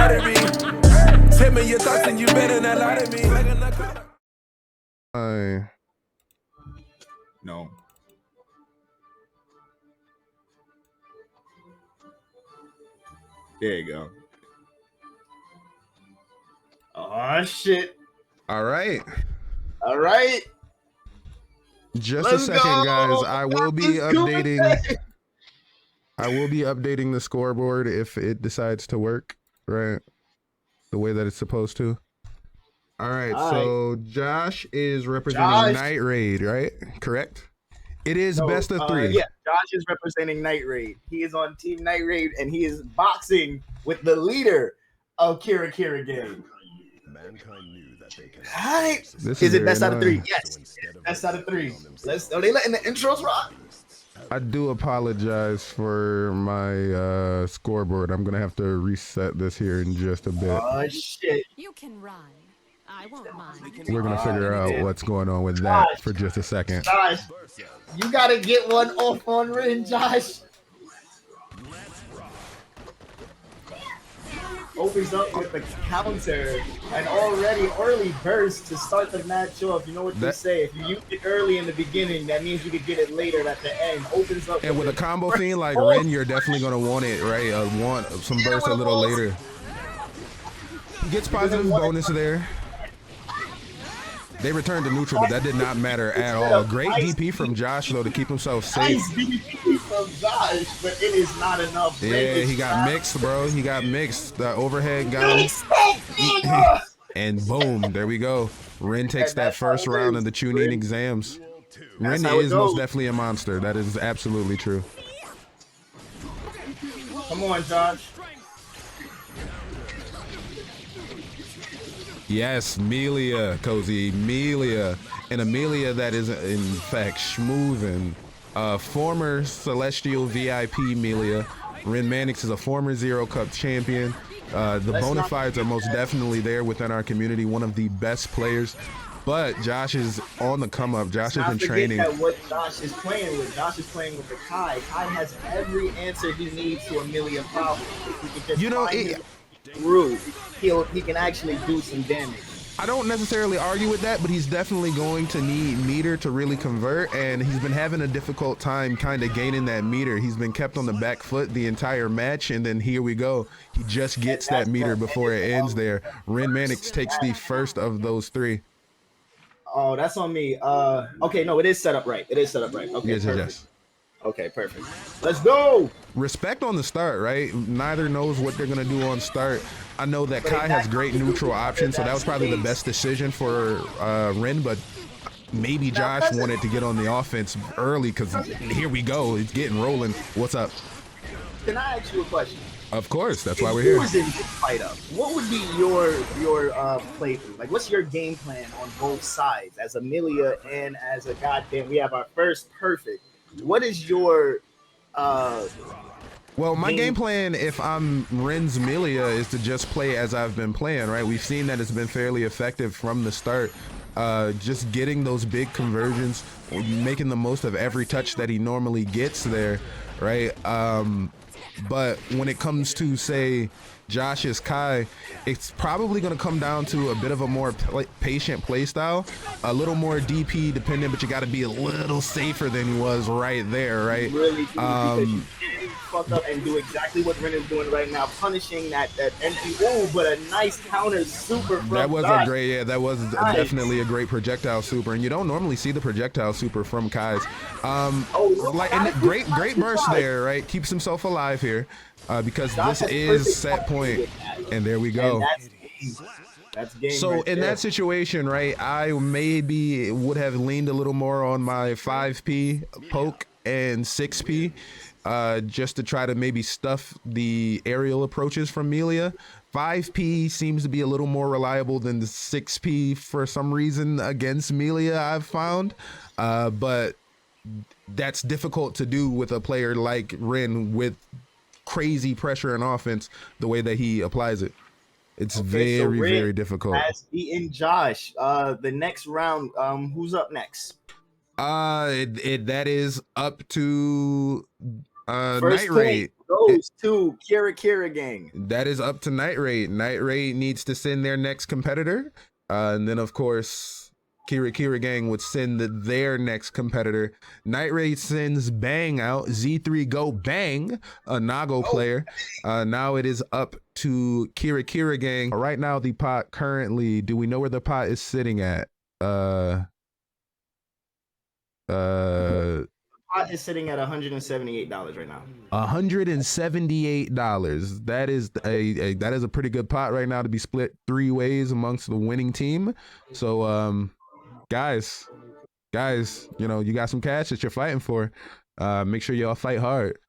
lottery. Tell me your thoughts and you better not lie to me. No. There you go. Oh shit. All right. All right. Just a second, guys. I will be updating. I will be updating the scoreboard if it decides to work, right? The way that it's supposed to. All right, so Josh is representing Night Raid, right? Correct? It is best of 3. Yeah, Josh is representing Night Raid. He is on Team Night Raid, and he is boxing with the leader of Kira Kira Gang. All right. Is it best out of 3? Yes. Best out of 3. Are they letting the intros rock? I do apologize for my scoreboard. I'm going to have to reset this here in just a bit. Oh, shit. You can run. I won't mind. We're going to figure out what's going on with that for just a second. Josh, you got to get one off on Rin, Josh. Opens up with the counter and already early burst to start the match off. You know what they say? If you use it early in the beginning, that means you could get it later at the end. Opens up. And with a combo fiend like Rin, you're definitely going to want it, right? Want some burst a little later. Gets positive bonus there. They returned to neutral, but that did not matter at all. Great DP from Josh, though, to keep himself safe. Nice DP from Josh, but it is not enough. Yeah, he got mixed, bro. He got mixed. The overhead got him. And boom, there we go. Rin takes that first round of the Chuunin exams. Rin is most definitely a monster. That is absolutely true. Come on, Josh. Yes, Melia, Cozy, Melia. And Amelia that is, in fact, schmoovin'. Former Celestial VIP Melia. Rinmanix is a former Zero Cup champion. The bona fides are most definitely there within our community. One of the best players. But Josh is on the come up. Josh has been training. That what Josh is playing with. Josh is playing with the Kai. Kai has every answer he needs to Amelia's problem. If he can just through, he can actually do some damage. I don't necessarily argue with that, but he's definitely going to need meter to really convert, and he's been having a difficult time kind of gaining that meter. He's been kept on the back foot the entire match, and then here we go. He just gets that meter before it ends there. Rinmanix takes the first of those 3. Oh, that's on me. Okay, no, it is set up right. It is set up right. Okay, yes, yes. Okay, perfect. Let's go. Respect on the start, right? Neither knows what they're gonna do on start. I know that Kai has great neutral options, so that was probably the best decision for Rin, but maybe Josh wanted to get on the offense early because here we go. It's getting rolling. What's up? Can I ask you a question? Of course, that's why we're here. Fight up. What would be your playthrough? Like, what's your game plan on both sides, as Amelia and as a goddamn? We have our first perfect. What is your well, my game plan, if I'm Rin's Melia, is to just play as I've been playing, right? We've seen that it's been fairly effective from the start. Just getting those big conversions, making the most of every touch that he normally gets there, right? But when it comes to, say, Josh's Kai, it's probably going to come down to a bit of a more patient play style, a little more DP dependent, but you got to be a little safer than he was right there, right? Really, fuck up and do exactly what Rin is doing right now, punishing that empty but a nice counter super from that was Josh. a great, yeah, that was definitely a great projectile super, and you don't normally see the projectile super from Kai's. Great burst there, right? Keeps himself alive here, because this is set point, and there we go. That's game. So in that situation, right, I maybe would have leaned a little more on my 5P poke and 6P, just to try to maybe stuff the aerial approaches from Melia. 5P seems to be a little more reliable than the 6P for some reason against Melia, I've found, but that's difficult to do with a player like Rin with crazy pressure and offense the way that he applies it. It's very difficult. Has beaten Josh. The next round, who's up next? That is up to First Night point Raid. goes to Kira Kira gang. That is up to Night Raid. Night Raid needs to send their next competitor. And then, of course, Kira Kira gang would send their next competitor. Night Raid sends Bang out. Z3 go Bang, a Nago player. Now it is up to Kira Kira gang. Right now, the pot currently, do we know where the pot is sitting at? Pot is sitting at $178 right now. $178. That is a pretty good pot right now to be split 3 ways amongst the winning team. So guys, you know, you got some cash that you're fighting for. Make sure y'all fight hard.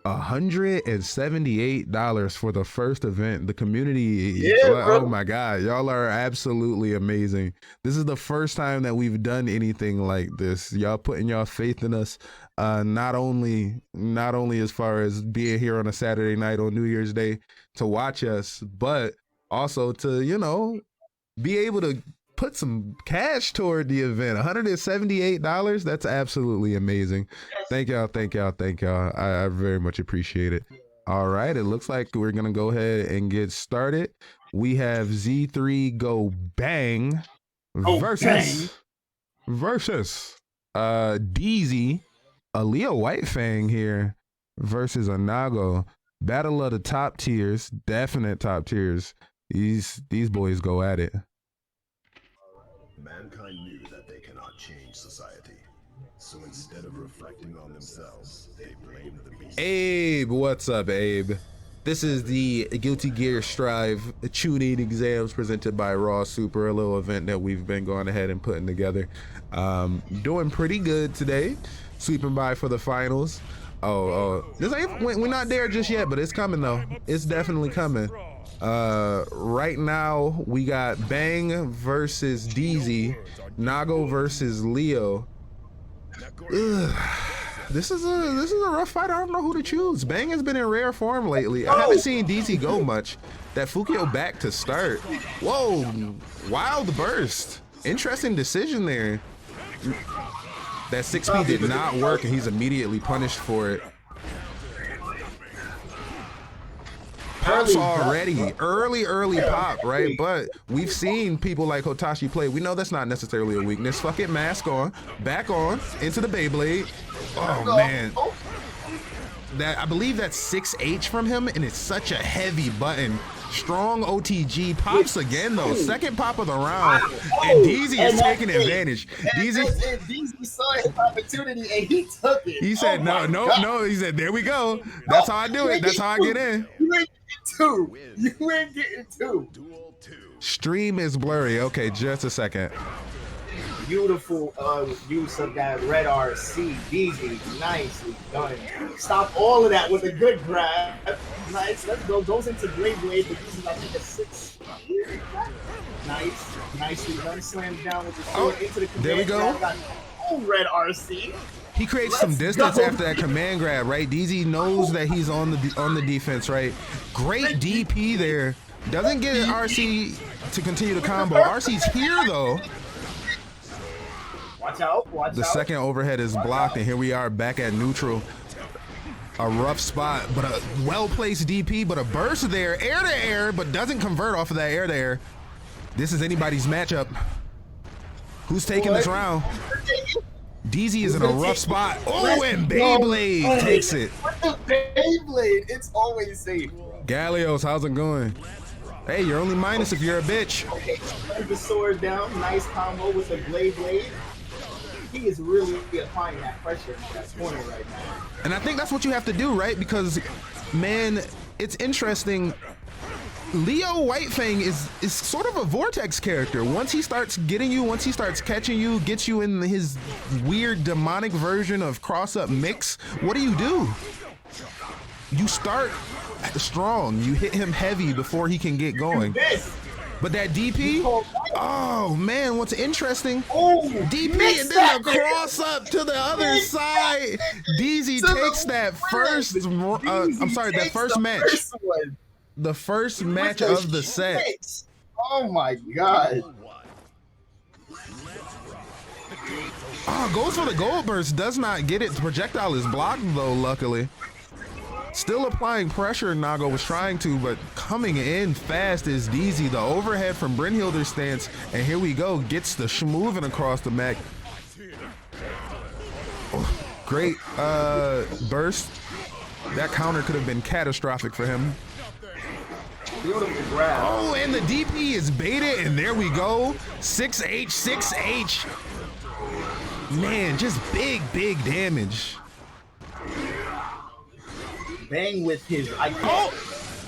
$178 for the first event. The community, oh my God, y'all are absolutely amazing. This is the first time that we've done anything like this. Y'all putting y'all faith in us, not only as far as being here on a Saturday night on New Year's Day to watch us, but also to, you know, be able to put some cash toward the event. $178. That's absolutely amazing. Thank y'all. I very much appreciate it. All right, it looks like we're gonna go ahead and get started. We have Z3 go Bang versus DZ, a Leo Whitefang here versus a Nago. Battle of the top tiers, definite top tiers. These boys go at it. Mankind knew that they cannot change society. So instead of reflecting on themselves, they blamed the beast. Abe, what's up, Abe? This is the Guilty Gear Strive Chuunin Exams presented by Raw Super, a little event that we've been going ahead and putting together. Doing pretty good today. Sweeping by for the finals. We're not there just yet, but it's coming though. It's definitely coming. Right now we got Bang versus DZ, Nago versus Leo. This is a rough fight. I don't know who to choose. Bang has been in rare form lately. I haven't seen DZ go much. That Fukio back to start. Whoa, wild burst. Interesting decision there. That 6P did not work and he's immediately punished for it. Pops already, early pop, right? But we've seen people like Hotashi play. We know that's not necessarily a weakness. Fuck it, mask on, back on, into the Beyblade. Oh man. I believe that's 6H from him, and it's such a heavy button. Strong OTG pops again though. Second pop of the round, and DZ is taking advantage. DZ saw his opportunity and he took it. He said, no. He said, there we go. That's how I do it. That's how I get in. You ain't getting two. Stream is blurry. Okay, just a second. Beautiful use of that red RC. DZ, nicely done. Stop all of that with a good grab. Nice, let's go. Goes into Blade, but uses I think a 6. Nice, nicely done. Slams down with the sword into the command. There we go. Red RC. He creates some distance after that command grab, right? DZ knows that he's on the defense, right? Great DP there. Doesn't get RC to continue the combo. RC's here though. Watch out, the second overhead is blocked, and here we are back at neutral. A rough spot, but a well-placed DP, but a burst there, air to air, but doesn't convert off of that air to air. This is anybody's matchup. Who's taking this round? DZ is in a rough spot. Oh, and Beyblade takes it. Beyblade, it's always safe. Gallios, how's it going? Hey, you're only minus if you're a bitch. Okay, the sword down, nice combo with the blade. He is really applying that pressure in that corner right now. And I think that's what you have to do, right? Because, man, it's interesting. Leo Whitefang is sort of a vortex character. Once he starts getting you, once he starts catching you, gets you in his weird demonic version of cross-up mix, what do? You start strong. You hit him heavy before he can get going. But that DP, oh man, what's interesting? DP and then a cross up to the other side. DZ takes that first, that first match. The first match of the set. Oh my God. Oh, goes for the gold burst, does not get it. The projectile is blocked though, luckily. Still applying pressure, Nago was trying to, but coming in fast is DZ. The overhead from Brynhilder's stance, and here we go, gets the schmoovin across the mech. Oh, great burst. That counter could have been catastrophic for him. Beautiful grab. Oh, and the DP is baited, and there we go. 6H, 6H. Man, just big damage. Bang with his, I can't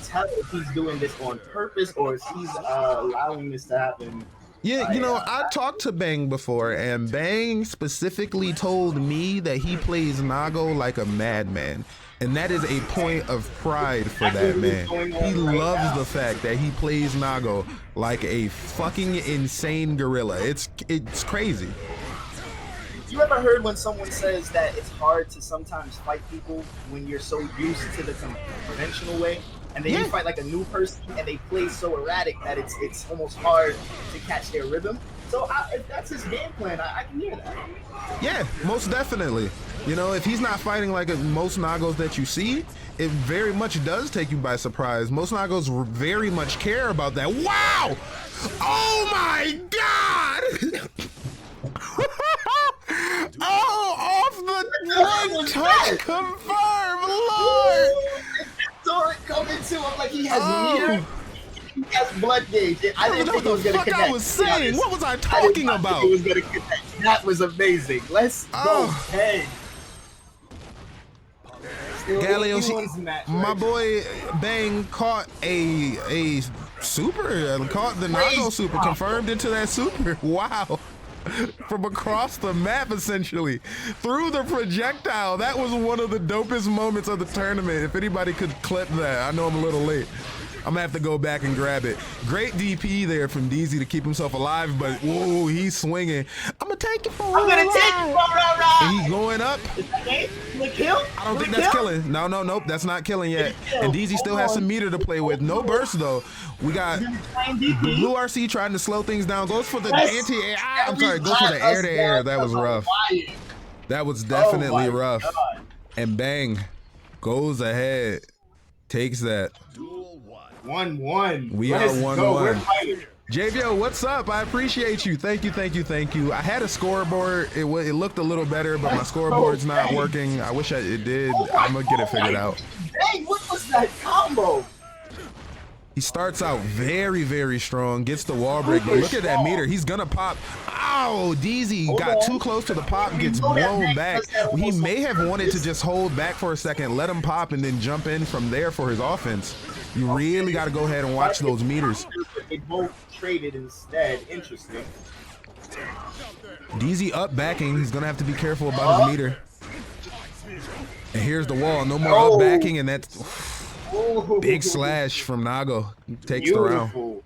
tell if he's doing this on purpose or if he's allowing this to happen. Yeah, you know, I talked to Bang before, and Bang specifically told me that he plays Nago like a madman. And that is a point of pride for that man. He loves the fact that he plays Nago like a fucking insane gorilla. It's crazy. You ever heard when someone says that it's hard to sometimes fight people when you're so used to the conventional way, and then you fight like a new person and they play so erratic that it's almost hard to catch their rhythm? So if that's his game plan, I can hear that. Yeah, most definitely. You know, if he's not fighting like most Nagos that you see, it very much does take you by surprise. Most Nagos very much care about that. Wow! Oh my God! Oh, off the one touch, confirm, Lord! Saw it coming to him like he has meter. He has blood gauge. I didn't think it was going to connect. I was saying, what was I talking about? It was going to connect. That was amazing. Let's go. Hey. Galio, my boy Bang caught a super, caught the Nago super, confirmed into that super. Wow. From across the map, essentially, through the projectile. That was one of the dopest moments of the tournament. If anybody could clip that, I know I'm a little late. I'm gonna have to go back and grab it. Great DP there from DZ to keep himself alive, but whoa, he's swinging. I'm gonna take it for a ride. He's going up. Is that game? Kill? I don't think that's killing. Nope, that's not killing yet. And DZ still has some meter to play with. No burst though. We got Blue RC trying to slow things down. Goes for the anti-air. I'm sorry, goes for the air-to-air. That was rough. That was definitely rough. And Bang goes ahead, takes that. 1-1. We are 1-1. JVO, what's up? I appreciate you. Thank you. I had a scoreboard. It looked a little better, but my scoreboard's not working. I wish it did. I'm gonna get it figured out. Dang, what was that combo? He starts out very strong, gets the wall break, but look at that meter. He's gonna pop. Ow, DZ got too close to the pop, gets blown back. He may have wanted to just hold back for a second, let him pop, and then jump in from there for his offense. You really got to go ahead and watch those meters. They both traded instead. Interesting. DZ up backing. He's going to have to be careful about his meter. And here's the wall. No more up backing, and that's big slash from Nago. Takes the round.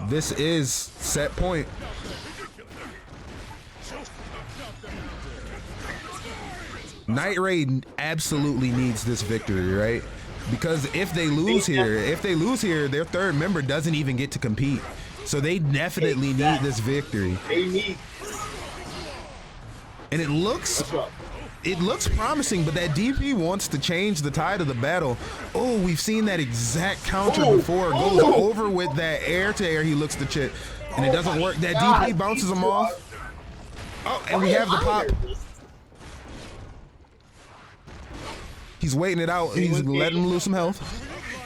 This is set point. Night Raid absolutely needs this victory, right? Because if they lose here, their third member doesn't even get to compete. So they definitely need this victory. They need. And it looks promising, but that DP wants to change the tide of the battle. Oh, we've seen that exact counter before. Goes over with that air-to-air. He looks to chit, and it doesn't work. That DP bounces him off. Oh, and we have the pop. He's waiting it out. He's letting him lose some health.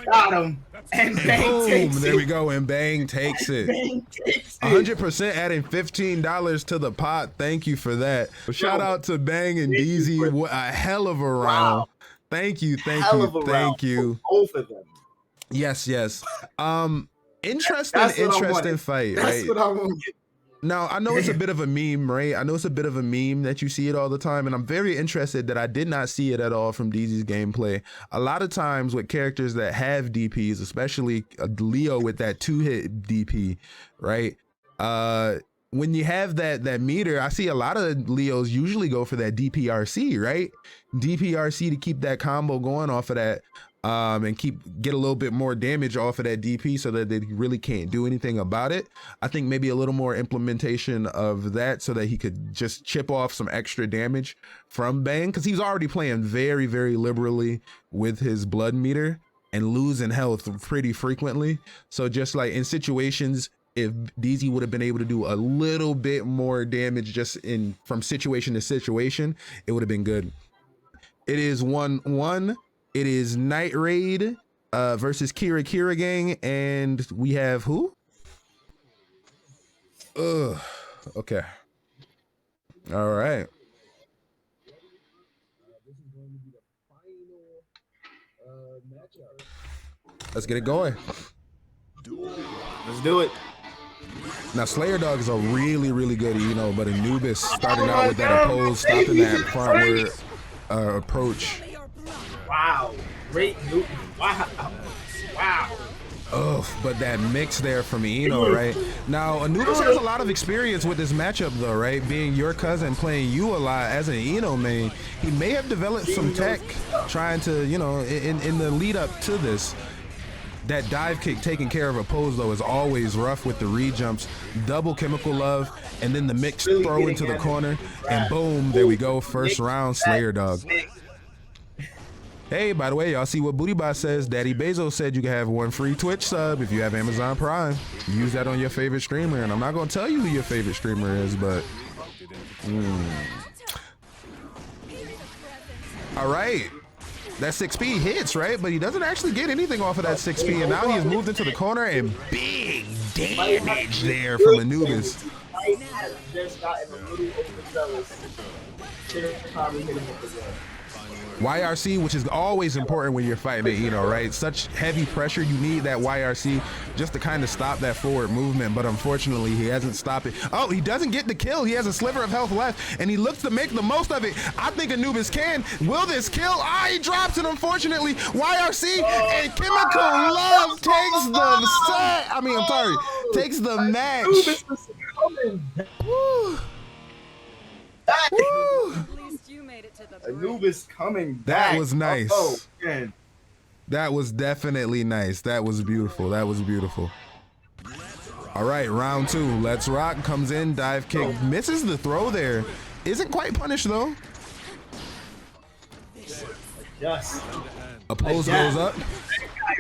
Got him. And Bang takes it. There we go. And Bang takes it. 100% adding $15 to the pot. Thank you for that. Shout out to Bang and DZ. What a hell of a round. Wow. Thank you. Thank you. Both of them. Yes. Interesting fight. That's what I want. Now, I know it's a bit of a meme, right? I know it's a bit of a meme that you see it all the time, and I'm very interested that I did not see it at all from DZ's gameplay. A lot of times with characters that have DPs, especially Leo with that 2-hit DP, right? When you have that meter, I see a lot of Leos usually go for that DPRC, right? DPRC to keep that combo going off of that. and get a little bit more damage off of that DP so that they really can't do anything about it. I think maybe a little more implementation of that so that he could just chip off some extra damage from Bang, because he's already playing very, very liberally with his blood meter and losing health pretty frequently. So just like in situations, if DZ would have been able to do a little bit more damage just from situation to situation, it would have been good. It is 1-1. It is Night Raid versus Kira Gang, and we have who? Okay. All right. Let's get it going. Let's do it. Now Slayer Dog is a really, really good but Anubis starting out with that oppose, stopping that frontward approach. Wow. Great move. Wow. Wow. Oh, but that mix there from Eno, right? Now, Anubis has a lot of experience with this matchup, though, right? Being your cousin, playing you a lot as an Eno main, he may have developed some tech trying to, in the lead up to this. That dive kick taking care of oppose, though, is always rough with the re-jumps. Double chemical love, and then the mix throw into the corner, and boom, there we go. First round, Slayer Dog. Hey, by the way, y'all see what Booty Bot says? Daddy Bezos said you can have 1 free Twitch sub if you have Amazon Prime. Use that on your favorite streamer, and I'm not gonna tell you who your favorite streamer is, but all right, that 6P hits, right? But he doesn't actually get anything off of that 6P, and now he's moved into the corner, and big damage there from Anubis. Just gotten a little overzealous. Probably hit him with the gun. YRC, which is always important when you're fighting at Eno, right? Such heavy pressure, you need that YRC just to kind of stop that forward movement, but unfortunately he hasn't stopped it. Oh, he doesn't get the kill. He has a sliver of health left, and he looks to make the most of it. I think Anubis can. Will this kill? Ah, he drops it, unfortunately. YRC and Chemical Love takes the set. Takes the match. Woo. Woo. Anubis coming back. That was nice. Oh, man. That was definitely nice. That was beautiful. That was beautiful. All right, round 2. Let's Rock comes in, dive kick, misses the throw there. Isn't quite punished though. Yes. Oppose goes up,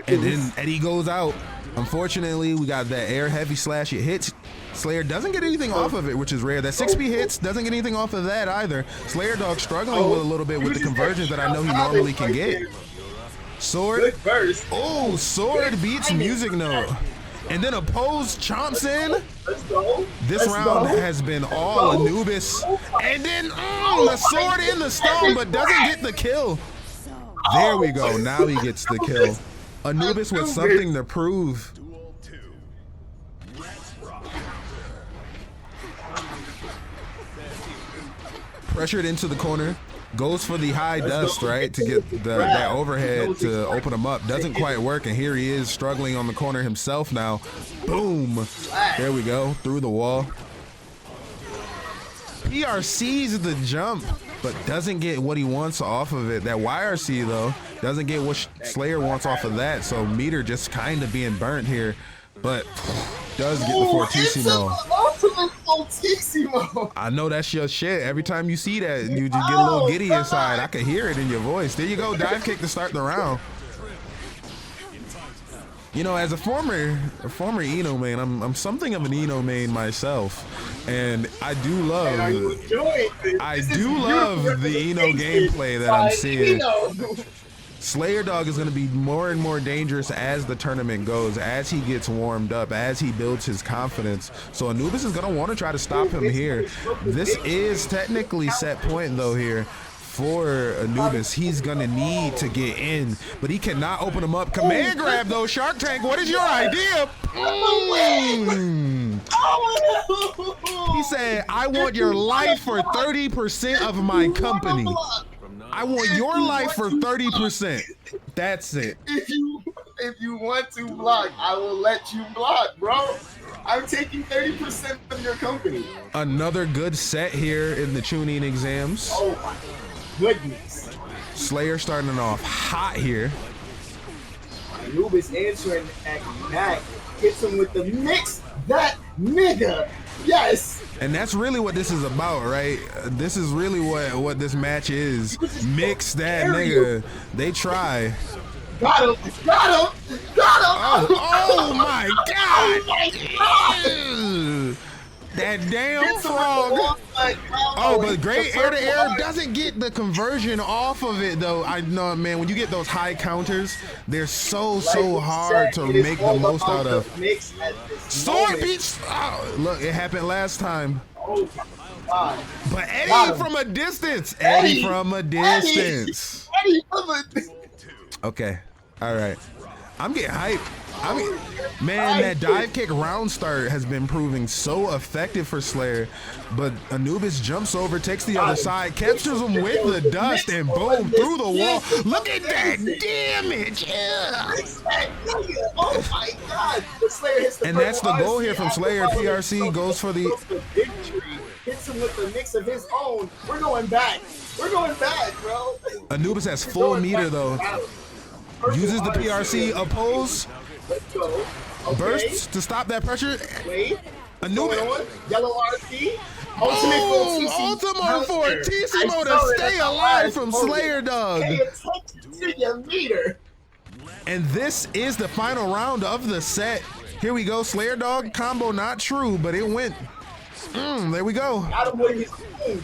and then Eddie goes out. Unfortunately, we got that air heavy slash. It hits. Slayer doesn't get anything off of it, which is rare. That 6P hits, doesn't get anything off of that either. Slayer Dog struggling with a little bit with the conversions that I know he normally can get. Sword. Oh, Sword beats Music Note. And then Oppose chomps in. This round has been all Anubis. And then the Sword in the stone, but doesn't get the kill. There we go. Now he gets the kill. Anubis with something to prove. Pressured into the corner, goes for the high dust, right, to get that overhead to open him up. Doesn't quite work, and here he is struggling on the corner himself now. Boom. There we go, through the wall. PR sees the jump, but doesn't get what he wants off of it. That YRC, though, doesn't get what Slayer wants off of that, so meter just kind of being burnt here, but does get the Fortissimo. I know that's your shit. Every time you see that, you just get a little giddy inside. I can hear it in your voice. There you go, dive kick to start the round. As a former Eno main, I'm something of an Eno main myself, and I do love the Eno gameplay that I'm seeing. Slayer Dog is going to be more and more dangerous as the tournament goes, as he gets warmed up, as he builds his confidence. So Anubis is going to want to try to stop him here. This is technically set point, though, here for Anubis. He's going to need to get in, but he cannot open him up. Command grab, though. Shark Tank, what is your idea? He said, I want your life for 30% of my company. I want your life for 30%. That's it. If you want to block, I will let you block, bro. I'm taking 30% of your company. Another good set here in the Chuunin Exams. Oh my goodness. Slayer starting off hot here. Anubis answering back, hits him with the mix that nigga. Yes. And that's really what this is about, right? This is really what this match is. Mix that nigga. They try. Got him. Got him. Got him. Oh my God. Oh my God. That damn frog. Oh, but great air to air doesn't get the conversion off of it though. I know, man, when you get those high counters, they're so hard to make the most out of. Sword beats. Oh, look, it happened last time. Oh my God. But Eddie from a distance. Eddie from a distance. Eddie from a distance. Okay. All right. I'm getting hyped. I mean, man, that dive kick round start has been proving so effective for Slayer, but Anubis jumps over, takes the other side, captures him with the dust, and boom, through the wall. Look at that damage! Yeah. Oh my God! The Slayer hits the and that's the goal here from Slayer. PRC goes for the victory. Hits him with the mix of his own. We're going back. We're going back, bro. Anubis has full meter though. Uses the PRC oppose. Let's go. Okay. Bursts to stop that pressure. Wait. Anubis. Yellow RT. Ultimate for TC to stay alive from Slayer Dog. Pay attention to your meter. And this is the final round of the set. Here we go. Slayer Dog combo not true, but it went. There we go. Got him with his own.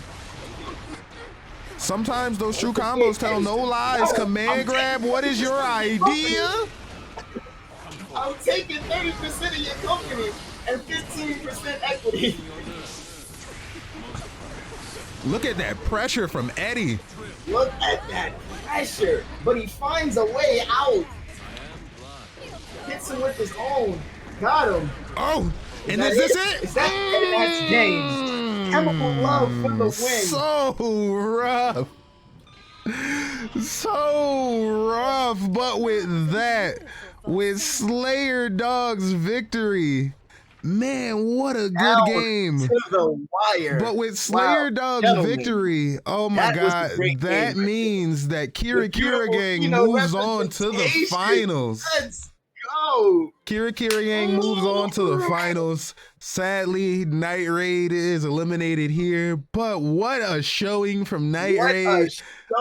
Sometimes those true combos tell no lies. Command grab, what is your idea? I'm taking 30% of your company and 15% equity. Look at that pressure from Eddie. Look at that pressure. But he finds a way out. Hits him with his own. Got him. Oh, and is this it? Is that that's James? Chemical love for the win. So rough. So rough, but with Slayer Dog's victory, man, what a good game. To the wire. But with Slayer Dog's victory, oh my God, that means that Kira Gang moves on to the finals. Let's go. Kira Gang moves on to the finals. Sadly, Night Raid is eliminated here, but what a showing from Night Raid.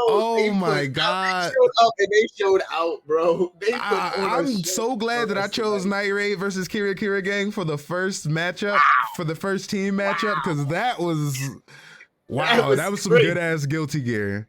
Oh my God. They showed up and they showed out, bro. I'm so glad that I chose Night Raid versus Kira Gang for the first matchup, for the first team matchup, because that was, wow, that was some good ass Guilty Gear.